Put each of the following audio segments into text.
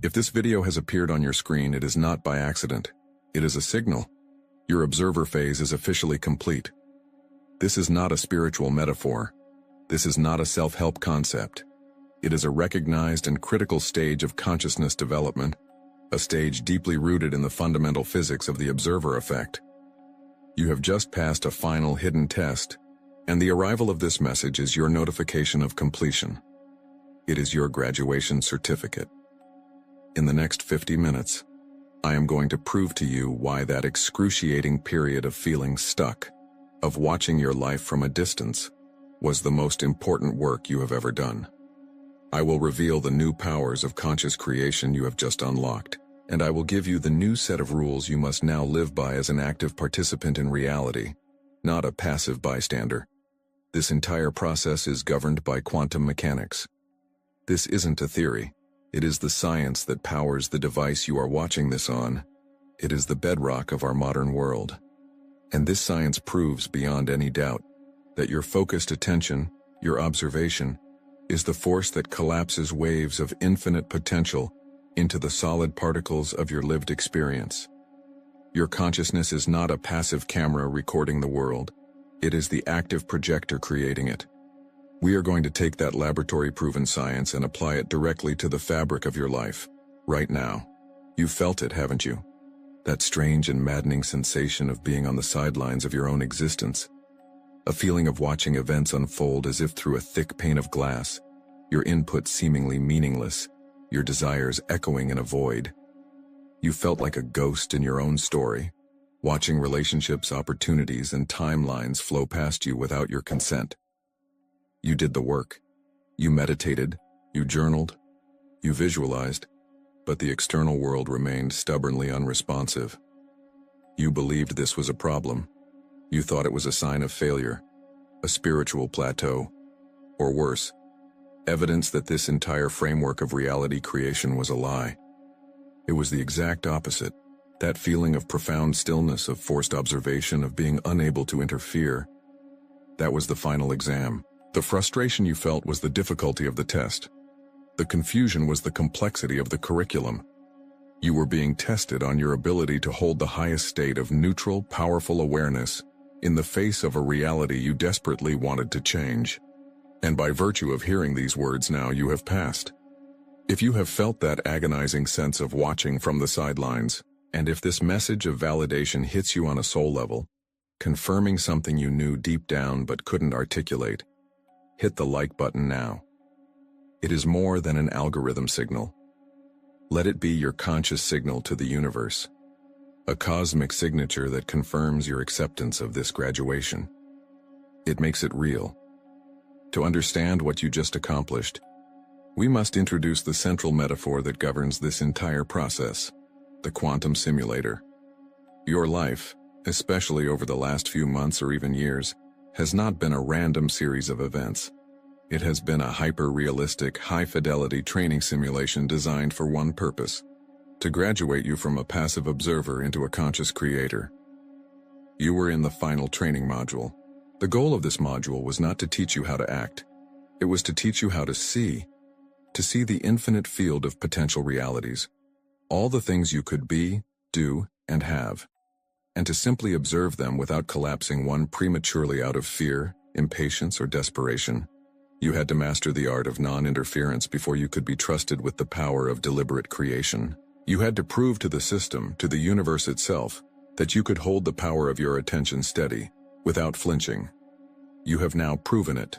If this video has appeared on your screen, it is not by accident. It is a signal. Your observer phase is officially complete. This is not a spiritual metaphor. This is not a self-help concept. It is a recognized and critical stage of consciousness development, a stage deeply rooted in the fundamental physics of the observer effect. You have just passed a final hidden test, and the arrival of this message is your notification of completion. It is your graduation certificate. In the next 50 minutes, I am going to prove to you why that excruciating period of feeling stuck, of watching your life from a distance, was the most important work you have ever done. I will reveal the new powers of conscious creation you have just unlocked, and I will give you the new set of rules you must now live by as an active participant in reality, not a passive bystander. This entire process is governed by quantum mechanics. This isn't a theory. It is the science that powers the device you are watching this on. It is the bedrock of our modern world. And this science proves beyond any doubt that your focused attention, your observation, is the force that collapses waves of infinite potential into the solid particles of your lived experience. Your consciousness is not a passive camera recording the world. It is the active projector creating it. We are going to take that laboratory-proven science and apply it directly to the fabric of your life, right now. You've felt it, haven't you? That strange and maddening sensation of being on the sidelines of your own existence. A feeling of watching events unfold as if through a thick pane of glass, your input seemingly meaningless, your desires echoing in a void. You felt like a ghost in your own story, watching relationships, opportunities, and timelines flow past you without your consent. You did the work. You meditated, you journaled, you visualized, but the external world remained stubbornly unresponsive. You believed this was a problem. You thought it was a sign of failure, a spiritual plateau, or worse, evidence that this entire framework of reality creation was a lie. It was the exact opposite, that feeling of profound stillness, of forced observation, of being unable to interfere. That was the final exam. The frustration you felt was the difficulty of the test. The confusion was the complexity of the curriculum. You were being tested on your ability to hold the highest state of neutral, powerful awareness in the face of a reality you desperately wanted to change. And by virtue of hearing these words now, you have passed. If you have felt that agonizing sense of watching from the sidelines, and if this message of validation hits you on a soul level, confirming something you knew deep down but couldn't articulate, hit the like button now. It is more than an algorithm signal. Let it be your conscious signal to the universe, a cosmic signature that confirms your acceptance of this graduation. It makes it real. To understand what you just accomplished, we must introduce the central metaphor that governs this entire process, the quantum simulator. Your life, especially over the last few months or even years, has not been a random series of events. It has been a hyper-realistic, high-fidelity training simulation designed for one purpose: to graduate you from a passive observer into a conscious creator. You were in the final training module. The goal of this module was not to teach you how to act. It was to teach you how to see the infinite field of potential realities, all the things you could be, do, and have, and to simply observe them without collapsing one prematurely out of fear, impatience, or desperation. You had to master the art of non-interference before you could be trusted with the power of deliberate creation. You had to prove to the system, to the universe itself, that you could hold the power of your attention steady, without flinching. You have now proven it.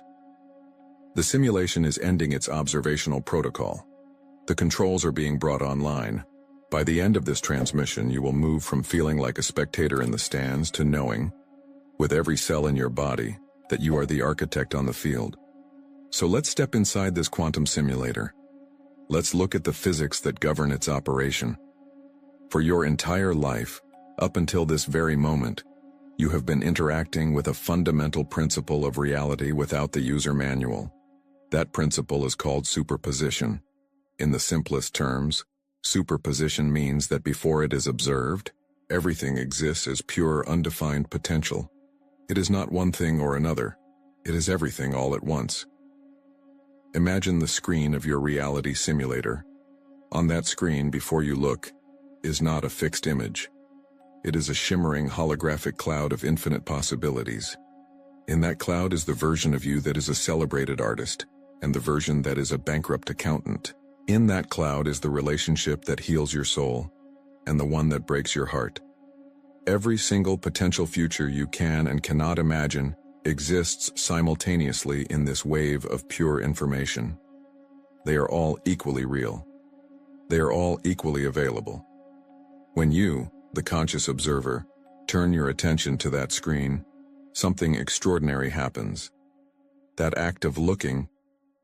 The simulation is ending its observational protocol. The controls are being brought online. By the end of this transmission, you will move from feeling like a spectator in the stands to knowing, with every cell in your body, that you are the architect on the field. So let's step inside this quantum simulator. Let's look at the physics that govern its operation. For your entire life, up until this very moment, you have been interacting with a fundamental principle of reality without the user manual. That principle is called superposition. In the simplest terms, superposition means that before it is observed, everything exists as pure, undefined potential. It is not one thing or another. It is everything all at once. Imagine the screen of your reality simulator. On that screen before you look is not a fixed image. It is a shimmering holographic cloud of infinite possibilities. In that cloud is the version of you that is a celebrated artist, and the version that is a bankrupt accountant. In that cloud is the relationship that heals your soul, and the one that breaks your heart. Every single potential future you can and cannot imagine exists simultaneously in this wave of pure information. They are all equally real. They are all equally available. When you, the conscious observer, turn your attention to that screen, something extraordinary happens. That act of looking,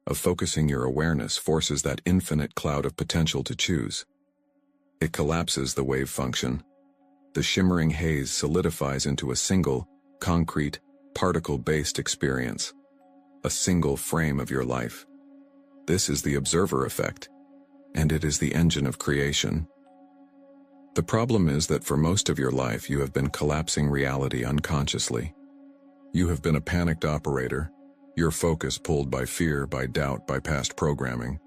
of focusing your awareness, forces that infinite cloud of potential to choose. It collapses the wave function. The shimmering haze solidifies into a single, concrete, particle-based experience. A single frame of your life. This is the observer effect, and it is the engine of creation. The problem is that for most of your life you have been collapsing reality unconsciously. You have been a panicked operator, your focus pulled by fear, by doubt, by past programming.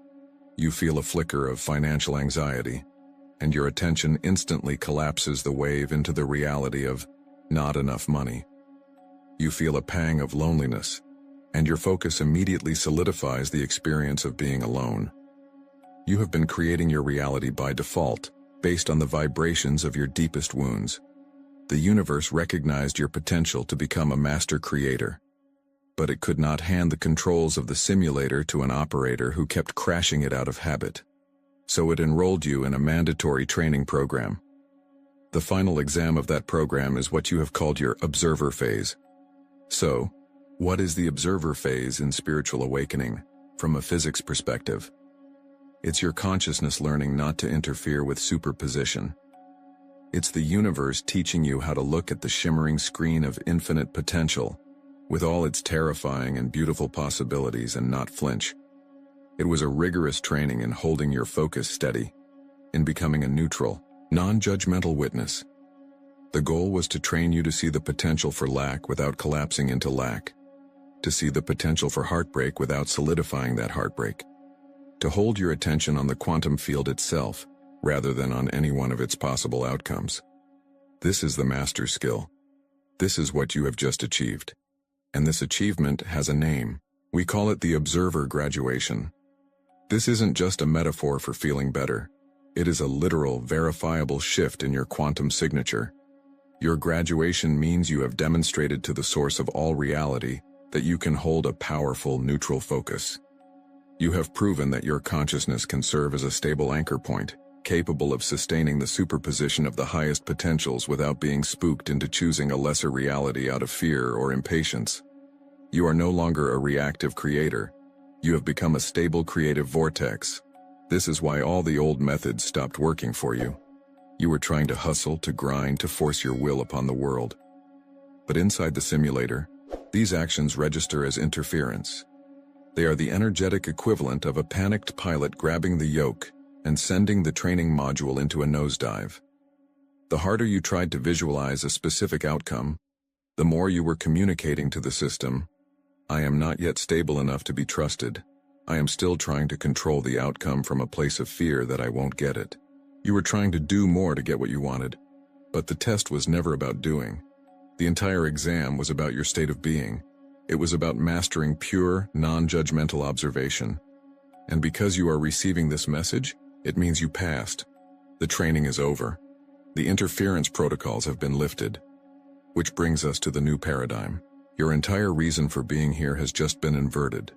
You feel a flicker of financial anxiety, and your attention instantly collapses the wave into the reality of not enough money. You feel a pang of loneliness, and your focus immediately solidifies the experience of being alone. You have been creating your reality by default, based on the vibrations of your deepest wounds. The universe recognized your potential to become a master creator, but it could not hand the controls of the simulator to an operator who kept crashing it out of habit. So it enrolled you in a mandatory training program. The final exam of that program is what you have called your observer phase. So, what is the observer phase in spiritual awakening, from a physics perspective? It's your consciousness learning not to interfere with superposition. It's the universe teaching you how to look at the shimmering screen of infinite potential, with all its terrifying and beautiful possibilities, and not flinch. It was a rigorous training in holding your focus steady, in becoming a neutral, non-judgmental witness. The goal was to train you to see the potential for lack without collapsing into lack, to see the potential for heartbreak without solidifying that heartbreak, to hold your attention on the quantum field itself, rather than on any one of its possible outcomes. This is the master skill. This is what you have just achieved. And this achievement has a name. We call it the observer graduation. This isn't just a metaphor for feeling better. It is a literal, verifiable shift in your quantum signature. Your graduation means you have demonstrated to the source of all reality that you can hold a powerful, neutral focus. You have proven that your consciousness can serve as a stable anchor point, capable of sustaining the superposition of the highest potentials without being spooked into choosing a lesser reality out of fear or impatience. You are no longer a reactive creator. You have become a stable creative vortex. This is why all the old methods stopped working for you. You were trying to hustle, to grind, to force your will upon the world. But inside the simulator, these actions register as interference. They are the energetic equivalent of a panicked pilot grabbing the yoke and sending the training module into a nosedive. The harder you tried to visualize a specific outcome, the more you were communicating to the system, I am not yet stable enough to be trusted. I am still trying to control the outcome from a place of fear that I won't get it. You were trying to do more to get what you wanted, but the test was never about doing. The entire exam was about your state of being. It was about mastering pure, non-judgmental observation. And because you are receiving this message, it means you passed. The training is over. The interference protocols have been lifted. Which brings us to the new paradigm. Your entire reason for being here has just been inverted.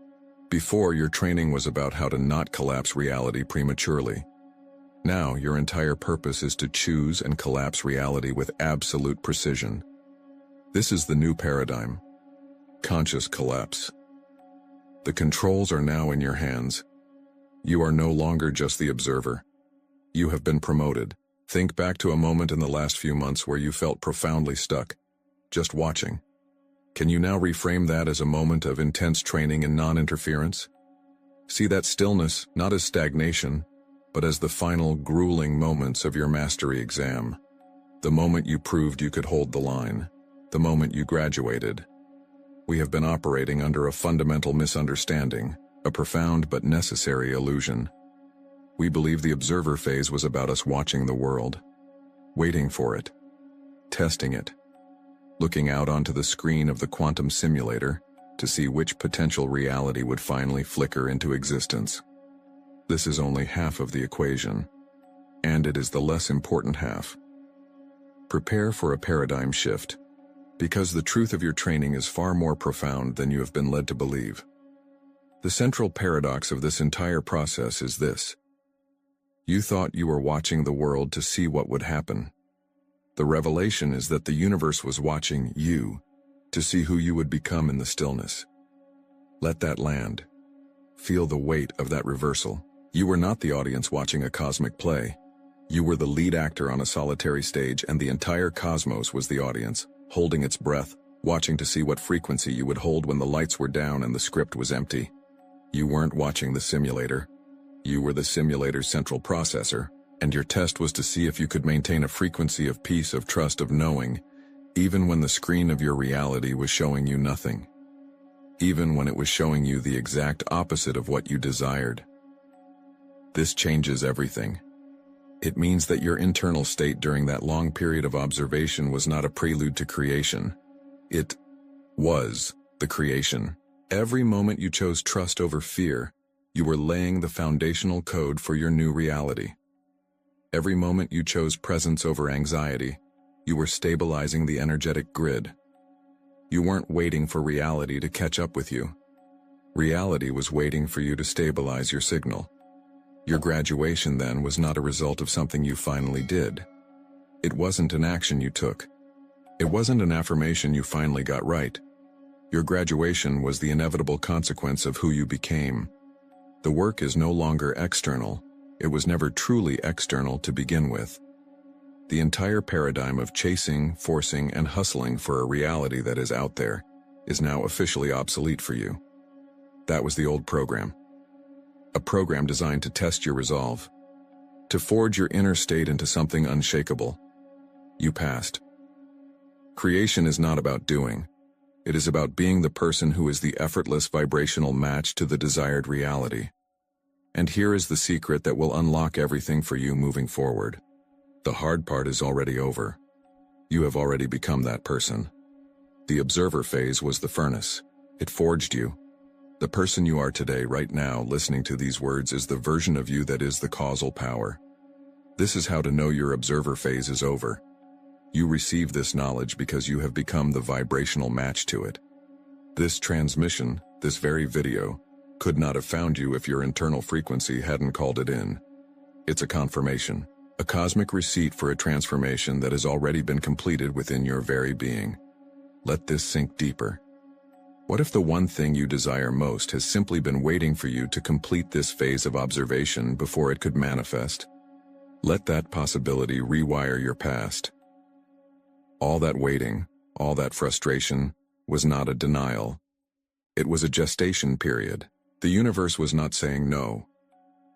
Before, your training was about how to not collapse reality prematurely. Now, your entire purpose is to choose and collapse reality with absolute precision. This is the new paradigm. Conscious collapse. The controls are now in your hands. You are no longer just the observer. You have been promoted. Think back to a moment in the last few months where you felt profoundly stuck, just watching. Can you now reframe that as a moment of intense training in non-interference? See that stillness not as stagnation, but as the final grueling moments of your mastery exam. The moment you proved you could hold the line. The moment you graduated. We have been operating under a fundamental misunderstanding, a profound but necessary illusion. We believe the observer phase was about us watching the world, waiting for it, testing it, looking out onto the screen of the quantum simulator to see which potential reality would finally flicker into existence. This is only half of the equation, and it is the less important half. Prepare for a paradigm shift, because the truth of your training is far more profound than you have been led to believe. The central paradox of this entire process is this. You thought you were watching the world to see what would happen. The revelation is that the universe was watching you to see who you would become in the stillness. Let that land. Feel the weight of that reversal. You were not the audience watching a cosmic play. You were the lead actor on a solitary stage, and the entire cosmos was the audience, holding its breath, watching to see what frequency you would hold when the lights were down and the script was empty. You weren't watching the simulator. You were the simulator's central processor, and your test was to see if you could maintain a frequency of peace, of trust, of knowing, even when the screen of your reality was showing you nothing. Even when it was showing you the exact opposite of what you desired. This changes everything. It means that your internal state during that long period of observation was not a prelude to creation. It was the creation. Every moment you chose trust over fear, you were laying the foundational code for your new reality. Every moment you chose presence over anxiety, you were stabilizing the energetic grid. You weren't waiting for reality to catch up with you. Reality was waiting for you to stabilize your signal. Your graduation then was not a result of something you finally did. It wasn't an action you took. It wasn't an affirmation you finally got right. Your graduation was the inevitable consequence of who you became. The work is no longer external. It was never truly external to begin with. The entire paradigm of chasing, forcing, and hustling for a reality that is out there is now officially obsolete for you. That was the old program. A program designed to test your resolve, to forge your inner state into something unshakable. You passed. Creation is not about doing. It is about being the person who is the effortless vibrational match to the desired reality. And here is the secret that will unlock everything for you moving forward. The hard part is already over. You have already become that person. The observer phase was the furnace. It forged you. The person you are today, right now, listening to these words, is the version of you that is the causal power. This is how to know your observer phase is over. You receive this knowledge because you have become the vibrational match to it. This transmission, this very video, could not have found you if your internal frequency hadn't called it in. It's a confirmation, a cosmic receipt for a transformation that has already been completed within your very being. Let this sink deeper. What if the one thing you desire most has simply been waiting for you to complete this phase of observation before it could manifest? Let that possibility rewire your past. All that waiting, all that frustration, was not a denial. It was a gestation period. The universe was not saying no.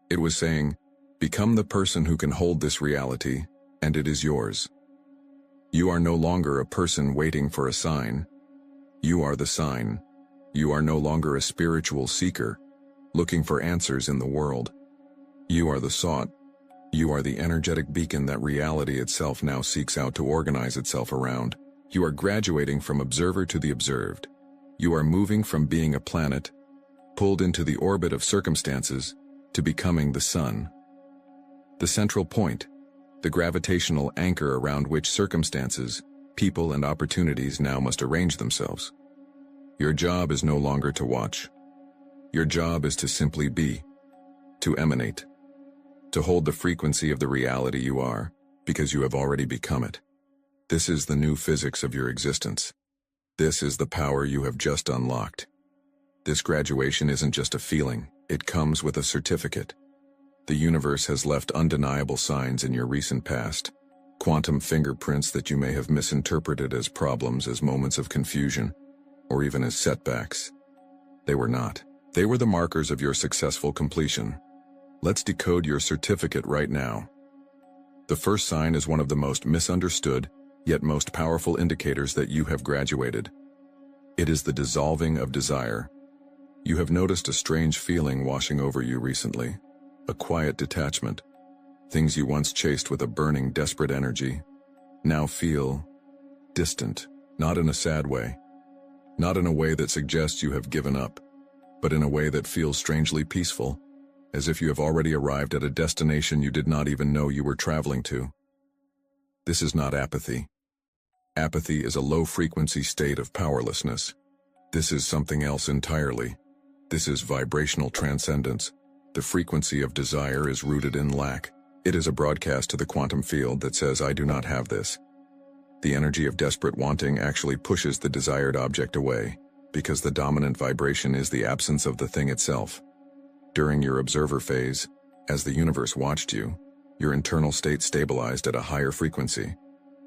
It was saying, become the person who can hold this reality, and it is yours. You are no longer a person waiting for a sign. You are the sign. You are no longer a spiritual seeker, looking for answers in the world. You are the sought. You are the energetic beacon that reality itself now seeks out to organize itself around. You are graduating from observer to the observed. You are moving from being a planet, pulled into the orbit of circumstances, to becoming the sun. The central point, the gravitational anchor around which circumstances, people, and opportunities now must arrange themselves. Your job is no longer to watch. Your job is to simply be, to emanate, to hold the frequency of the reality you are, because you have already become it. This is the new physics of your existence. This is the power you have just unlocked. This graduation isn't just a feeling, it comes with a certificate. The universe has left undeniable signs in your recent past, quantum fingerprints that you may have misinterpreted as problems, as moments of confusion, or even as setbacks. They were not. They were the markers of your successful completion. Let's decode your certificate right now. The first sign is one of the most misunderstood, yet most powerful indicators that you have graduated. It is the dissolving of desire. You have noticed a strange feeling washing over you recently. a quiet detachment. Things you once chased with a burning, desperate energy now feel distant, not in a sad way, not in a way that suggests you have given up, but in a way that feels strangely peaceful, as if you have already arrived at a destination you did not even know you were traveling to. This is not apathy. Apathy is a low-frequency state of powerlessness. This is something else entirely. This is vibrational transcendence. The frequency of desire is rooted in lack. It is a broadcast to the quantum field that says, I do not have this. The energy of desperate wanting actually pushes the desired object away, because the dominant vibration is the absence of the thing itself. During your observer phase, as the universe watched you, your internal state stabilized at a higher frequency.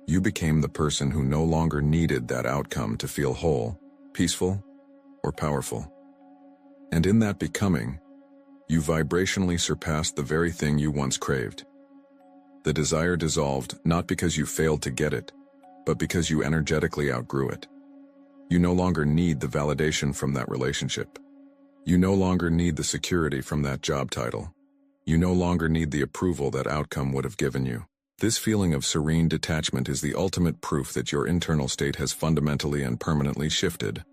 You became the person who no longer needed that outcome to feel whole, peaceful, or powerful. And in that becoming, you vibrationally surpassed the very thing you once craved. The desire dissolved not because you failed to get it, but because you energetically outgrew it. You no longer need the validation from that relationship. You no longer need the security from that job title. You no longer need the approval that outcome would have given you. This feeling of serene detachment is the ultimate proof that your internal state has fundamentally and permanently shifted.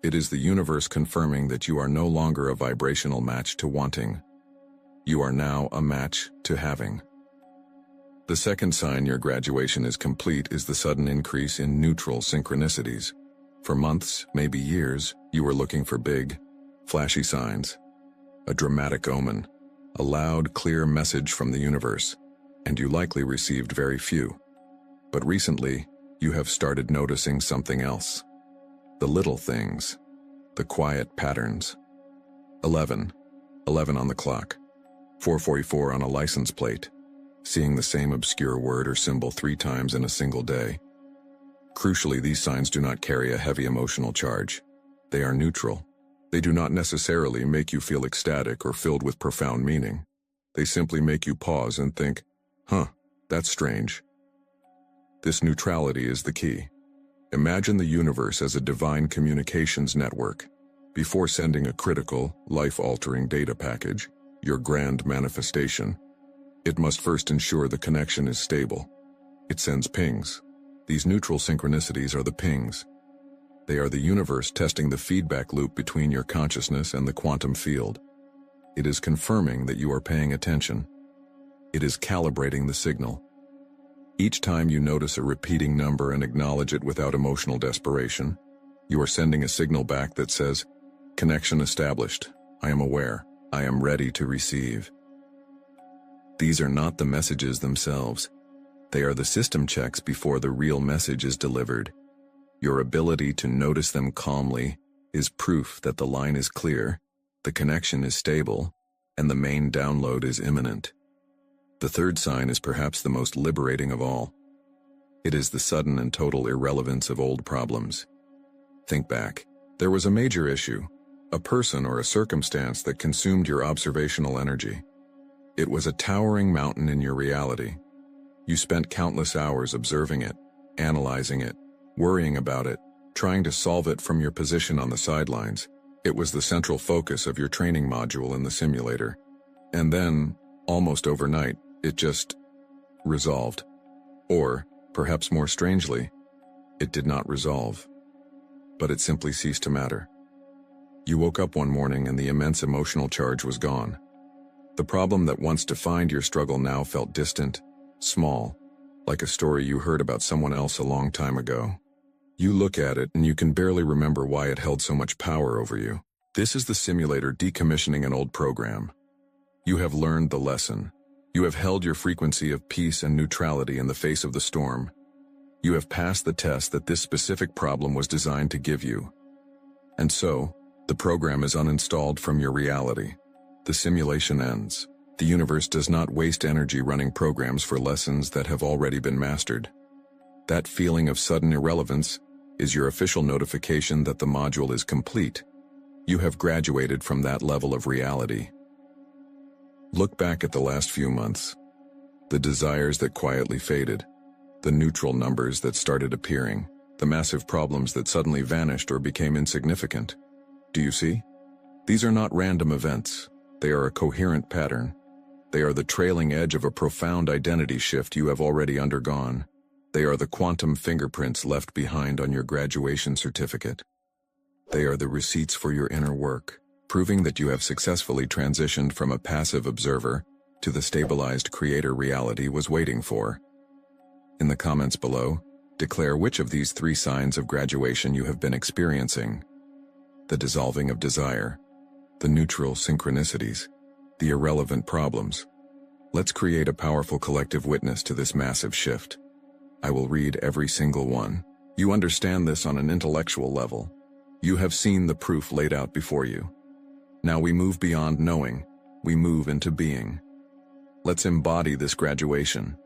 It is the universe confirming that you are no longer a vibrational match to wanting. You are now a match to having. The second sign your graduation is complete is the sudden increase in neutral synchronicities. For months, maybe years, you were looking for big, flashy signs, a dramatic omen, a loud, clear message from the universe, and you likely received very few. But recently, you have started noticing something else. The little things, the quiet patterns. 11 on the clock, 4:44 on a license plate, seeing the same obscure word or symbol 3 times in a single day. Crucially, these signs do not carry a heavy emotional charge. They are neutral. They do not necessarily make you feel ecstatic or filled with profound meaning. They simply make you pause and think, that's strange. This neutrality is the key. Imagine the universe as a divine communications network. Before sending a critical, life-altering data package, your grand manifestation, it must first ensure the connection is stable. It sends pings. These neutral synchronicities are the pings. They are the universe testing the feedback loop between your consciousness and the quantum field. It is confirming that you are paying attention. It is calibrating the signal. Each time you notice a repeating number and acknowledge it without emotional desperation, you are sending a signal back that says, connection established. I am aware. I am ready to receive. These are not the messages themselves. They are the system checks before the real message is delivered. Your ability to notice them calmly is proof that the line is clear, the connection is stable, and the main download is imminent. The third sign is perhaps the most liberating of all. It is the sudden and total irrelevance of old problems. Think back. There was a major issue, a person or a circumstance that consumed your observational energy. It was a towering mountain in your reality. You spent countless hours observing it, analyzing it, worrying about it, trying to solve it from your position on the sidelines. It was the central focus of your training module in the simulator. And then, almost overnight, it just resolved. Or, perhaps more strangely, it did not resolve. But it simply ceased to matter. You woke up one morning and the immense emotional charge was gone. The problem that once defined your struggle now felt distant, small, like a story you heard about someone else a long time ago. You look at it and you can barely remember why it held so much power over you. This is the simulator decommissioning an old program. You have learned the lesson. You have held your frequency of peace and neutrality in the face of the storm. You have passed the test that this specific problem was designed to give you. And so, the program is uninstalled from your reality. The simulation ends. The universe does not waste energy running programs for lessons that have already been mastered. That feeling of sudden irrelevance is your official notification that the module is complete. You have graduated from that level of reality. Look back at the last few months. The desires that quietly faded, the neutral numbers that started appearing, the massive problems that suddenly vanished or became insignificant. Do you see? These are not random events. They are a coherent pattern. They are the trailing edge of a profound identity shift you have already undergone. They are the quantum fingerprints left behind on your graduation certificate. They are the receipts for your inner work, proving that you have successfully transitioned from a passive observer to the stabilized creator reality was waiting for. In the comments below, declare which of these 3 signs of graduation you have been experiencing: the dissolving of desire, the neutral synchronicities, the irrelevant problems. Let's create a powerful collective witness to this massive shift. I will read every single one. You understand this on an intellectual level. You have seen the proof laid out before you. Now we move beyond knowing, we move into being. Let's embody this graduation.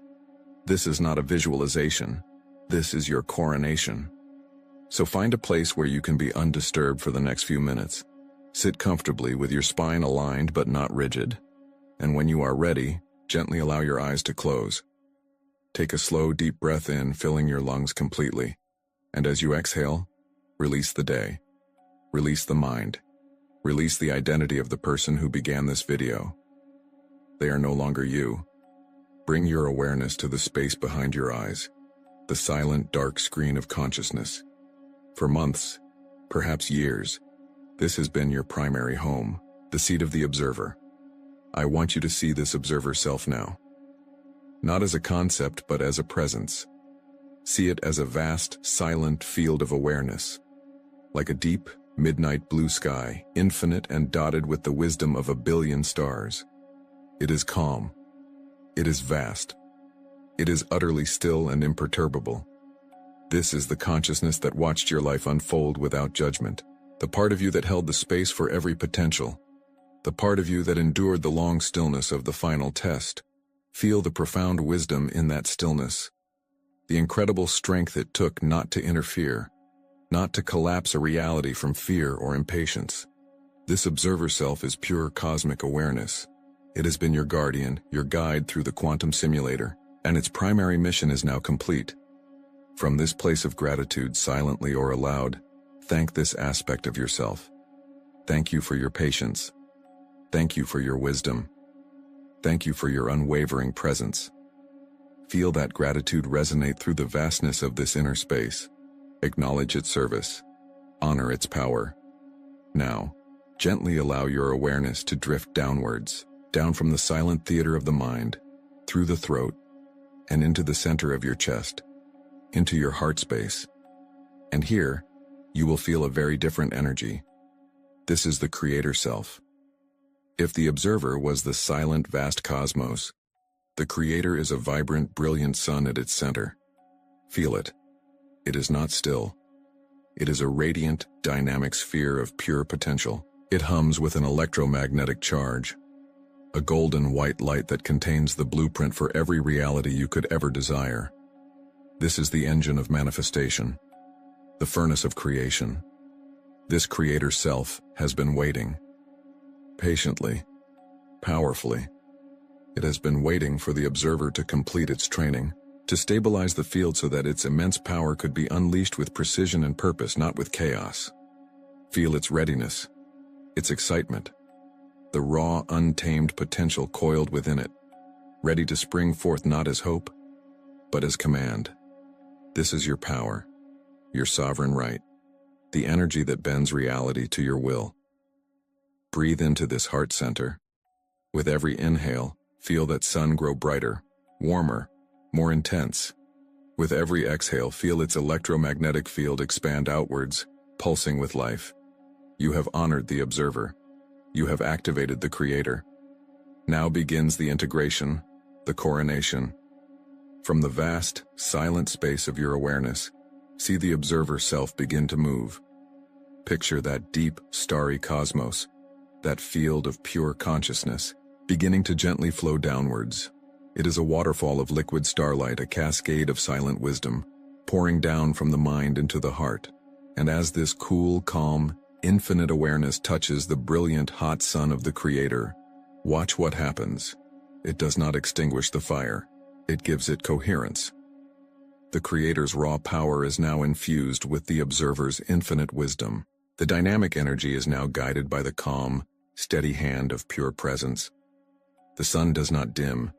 This is not a visualization. This is your coronation. So find a place where you can be undisturbed for the next few minutes. Sit comfortably with your spine aligned but not rigid. And when you are ready, gently allow your eyes to close. Take a slow, deep breath in, filling your lungs completely. And as you exhale, release the day. Release the mind. Release the identity of the person who began this video. They are no longer you. Bring your awareness to the space behind your eyes, the silent, dark screen of consciousness. For months, perhaps years, this has been your primary home, the seat of the observer. I want you to see this observer self now. Not as a concept, but as a presence. See it as a vast, silent field of awareness. Like a deep, midnight blue sky, infinite and dotted with the wisdom of 1 billion stars. It is calm. It is vast. It is utterly still and imperturbable. This is the consciousness that watched your life unfold without judgment. The part of you that held the space for every potential. The part of you that endured the long stillness of the final test. Feel the profound wisdom in that stillness. The incredible strength it took not to interfere, not to collapse a reality from fear or impatience. This observer self is pure cosmic awareness. It has been your guardian, your guide through the quantum simulator, and its primary mission is now complete. From this place of gratitude, silently or aloud, thank this aspect of yourself. Thank you for your patience. Thank you for your wisdom. Thank you for your unwavering presence. Feel that gratitude resonate through the vastness of this inner space. Acknowledge its service. Honor its power. Now, gently allow your awareness to drift downwards, down from the silent theater of the mind, through the throat, and into the center of your chest, into your heart space. And here, you will feel a very different energy. This is the creator self. If the observer was the silent, vast cosmos, the creator is a vibrant, brilliant sun at its center. Feel it. It is not still. It is a radiant, dynamic sphere of pure potential. It hums with an electromagnetic charge, a golden white light that contains the blueprint for every reality you could ever desire. This is the engine of manifestation, the furnace of creation. This creator self has been waiting. Patiently, powerfully. It has been waiting for the observer to complete its training, to stabilize the field so that its immense power could be unleashed with precision and purpose, not with chaos. Feel its readiness, its excitement, the raw, untamed potential coiled within it, ready to spring forth not as hope, but as command. This is your power, your sovereign right, the energy that bends reality to your will. Breathe into this heart center. With every inhale, feel that sun grow brighter, warmer, more intense. With every exhale, feel its electromagnetic field expand outwards, pulsing with life. You have honored the observer. You have activated the creator. Now begins the integration, the coronation. From the vast, silent space of your awareness, see the observer self begin to move. Picture that deep, starry cosmos, that field of pure consciousness, beginning to gently flow downwards. It is a waterfall of liquid starlight, a cascade of silent wisdom, pouring down from the mind into the heart. And as this cool, calm, infinite awareness touches the brilliant, hot sun of the creator, watch what happens. It does not extinguish the fire. It gives it coherence. The creator's raw power is now infused with the observer's infinite wisdom. The dynamic energy is now guided by the calm, steady hand of pure presence. The sun does not dim.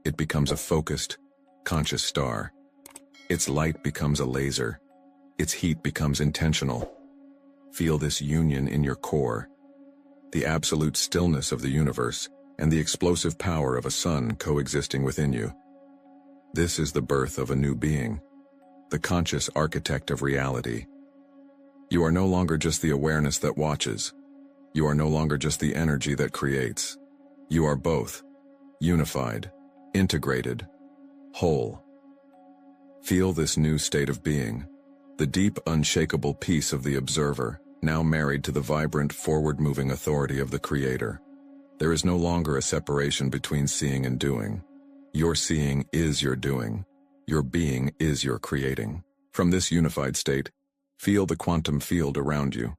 It becomes a focused, conscious star. Its light becomes a laser. Its heat becomes intentional. Feel this union in your core, the absolute stillness of the universe, and the explosive power of a sun coexisting within you. This is the birth of a new being, the conscious architect of reality. You are no longer just the awareness that watches. You are no longer just the energy that creates. You are both, unified, integrated, whole. Feel this new state of being, the deep, unshakable peace of the observer, now married to the vibrant, forward-moving authority of the Creator. There is no longer a separation between seeing and doing. Your seeing is your doing. Your being is your creating. From this unified state, feel the quantum field around you,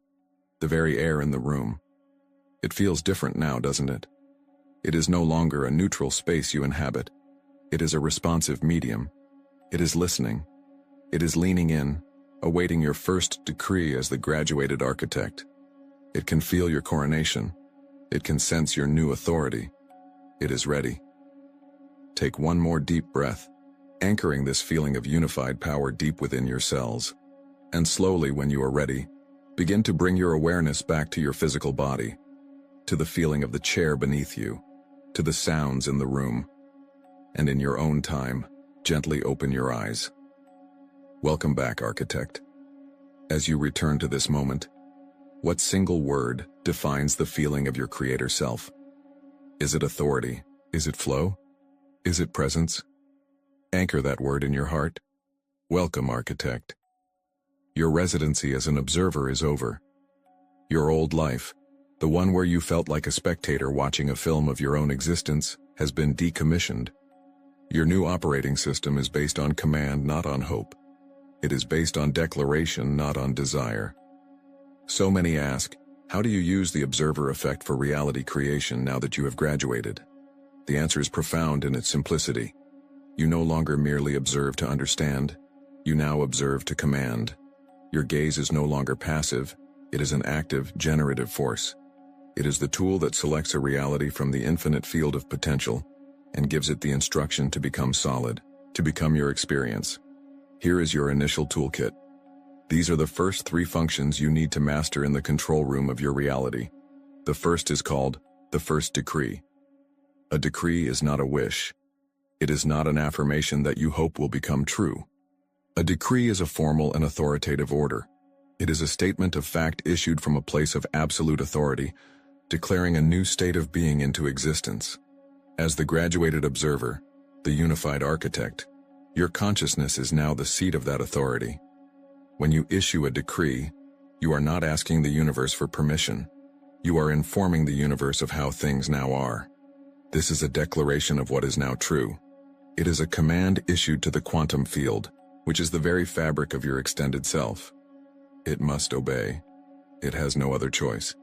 the very air in the room. It feels different now, doesn't it? It is no longer a neutral space you inhabit. It is a responsive medium. It is listening. It is leaning in, awaiting your first decree as the graduated architect. It can feel your coronation. It can sense your new authority. It is ready. Take one more deep breath, anchoring this feeling of unified power deep within your cells. And slowly, when you are ready, begin to bring your awareness back to your physical body, to the feeling of the chair beneath you, to the sounds in the room. And in your own time, gently open your eyes. Welcome back, architect. As you return to this moment, what single word defines the feeling of your creator self? Is it authority? Is it flow? Is it presence? Anchor that word in your heart. Welcome, architect. Your residency as an observer is over. Your old life, the one where you felt like a spectator watching a film of your own existence, has been decommissioned. Your new operating system is based on command, not on hope. It is based on declaration, not on desire. So many ask, how do you use the observer effect for reality creation now that you have graduated? The answer is profound in its simplicity. You no longer merely observe to understand. You now observe to command. Your gaze is no longer passive. It is an active, generative force. It is the tool that selects a reality from the infinite field of potential and gives it the instruction to become solid, to become your experience. Here is your initial toolkit. These are the first 3 functions you need to master in the control room of your reality. The first is called the first decree. A decree is not a wish. It is not an affirmation that you hope will become true. A decree is a formal and authoritative order. It is a statement of fact issued from a place of absolute authority, declaring a new state of being into existence. As the graduated observer, the unified architect, your consciousness is now the seat of that authority. When you issue a decree, you are not asking the universe for permission. You are informing the universe of how things now are. This is a declaration of what is now true. It is a command issued to the quantum field, which is the very fabric of your extended self. It must obey. It has no other choice.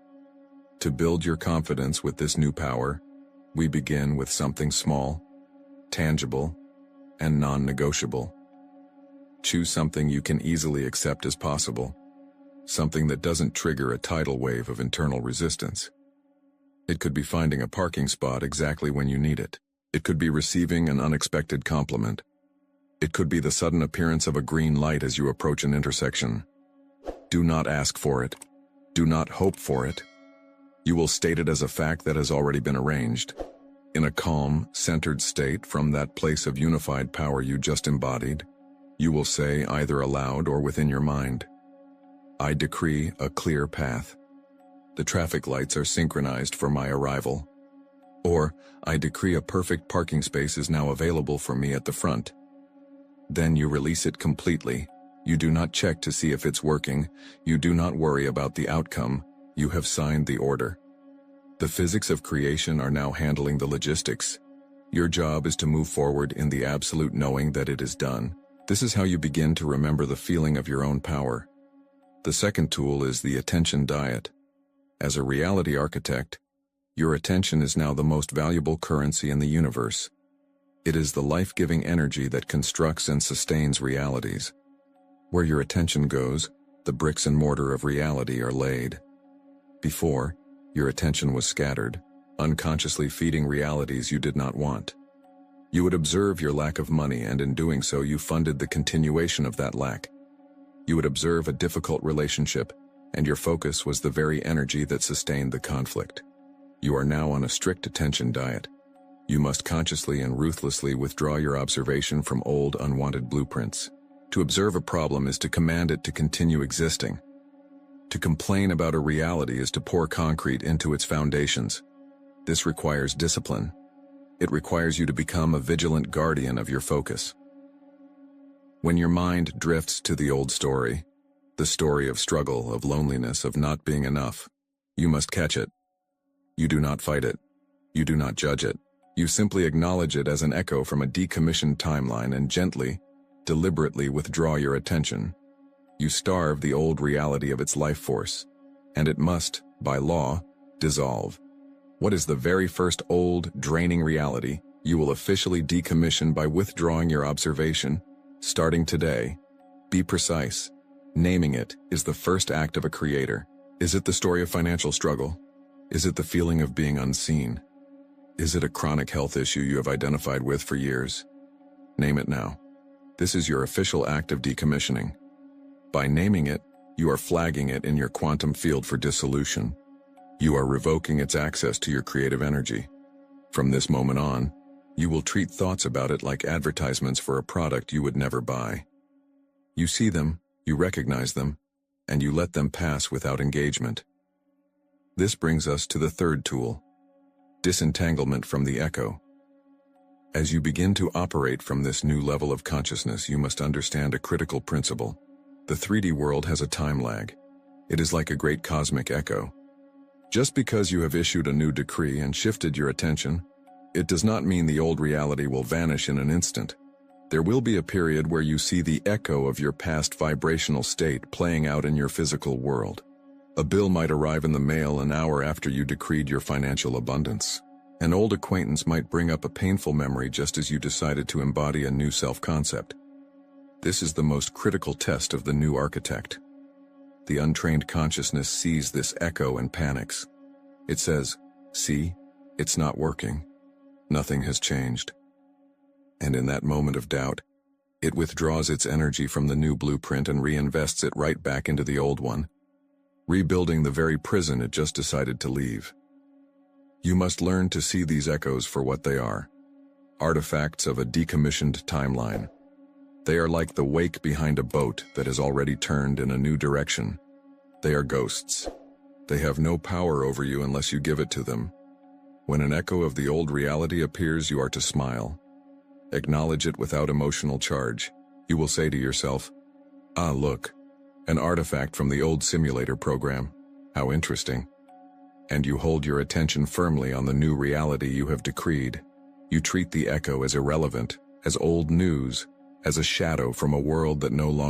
To build your confidence with this new power, we begin with something small, tangible, and non-negotiable. Choose something you can easily accept as possible, something that doesn't trigger a tidal wave of internal resistance. It could be finding a parking spot exactly when you need it. It could be receiving an unexpected compliment. It could be the sudden appearance of a green light as you approach an intersection. Do not ask for it. Do not hope for it. You will state it as a fact that has already been arranged. In a calm, centered state from that place of unified power you just embodied, you will say either aloud or within your mind, I decree a clear path. The traffic lights are synchronized for my arrival. Or, I decree a perfect parking space is now available for me at the front. Then you release it completely. You do not check to see if it's working. You do not worry about the outcome. You have signed the order. The physics of creation are now handling the logistics. Your job is to move forward in the absolute knowing that it is done. This is how you begin to remember the feeling of your own power. The second tool is the attention diet. As a reality architect, your attention is now the most valuable currency in the universe. It is the life-giving energy that constructs and sustains realities. Where your attention goes, the bricks and mortar of reality are laid. Before, your attention was scattered. unconsciously feeding realities you did not want. You would observe your lack of money, and in doing so you funded the continuation of that lack. You would observe a difficult relationship, and your focus was the very energy that sustained the conflict. You are now on a strict attention diet. You must consciously and ruthlessly withdraw your observation from old, unwanted blueprints. To observe a problem is to command it to continue existing. To complain about a reality is to pour concrete into its foundations. This requires discipline. It requires you to become a vigilant guardian of your focus. When your mind drifts to the old story, the story of struggle, of loneliness, of not being enough, you must catch it. You do not fight it. You do not judge it. You simply acknowledge it as an echo from a decommissioned timeline and gently, deliberately withdraw your attention. You starve the old reality of its life force, and it must, by law, dissolve. What is the very first old, draining reality you will officially decommission by withdrawing your observation? Starting today, be precise. Naming it is the first act of a creator. Is it the story of financial struggle? Is it the feeling of being unseen? Is it a chronic health issue you have identified with for years? Name it now. This is your official act of decommissioning. By naming it, you are flagging it in your quantum field for dissolution. You are revoking its access to your creative energy. From this moment on, you will treat thoughts about it like advertisements for a product you would never buy. You see them, you recognize them, and you let them pass without engagement. This brings us to the third tool: disentanglement from the echo. As you begin to operate from this new level of consciousness, you must understand a critical principle. The 3D world has a time lag. It is like a great cosmic echo. Just because you have issued a new decree and shifted your attention, it does not mean the old reality will vanish in an instant. There will be a period where you see the echo of your past vibrational state playing out in your physical world. A bill might arrive in the mail an hour after you decreed your financial abundance. An old acquaintance might bring up a painful memory just as you decided to embody a new self-concept. This is the most critical test of the new architect. The untrained consciousness sees this echo and panics. It says, "See, it's not working. Nothing has changed." And in that moment of doubt, it withdraws its energy from the new blueprint and reinvests it right back into the old one, rebuilding the very prison it just decided to leave. You must learn to see these echoes for what they are: artifacts of a decommissioned timeline. They are like the wake behind a boat that has already turned in a new direction. They are ghosts. They have no power over you unless you give it to them. When an echo of the old reality appears, you are to smile. Acknowledge it without emotional charge. You will say to yourself, "Ah, look, an artifact from the old simulator program. How interesting." And you hold your attention firmly on the new reality you have decreed. You treat the echo as irrelevant, as old news, as a shadow from a world that no longer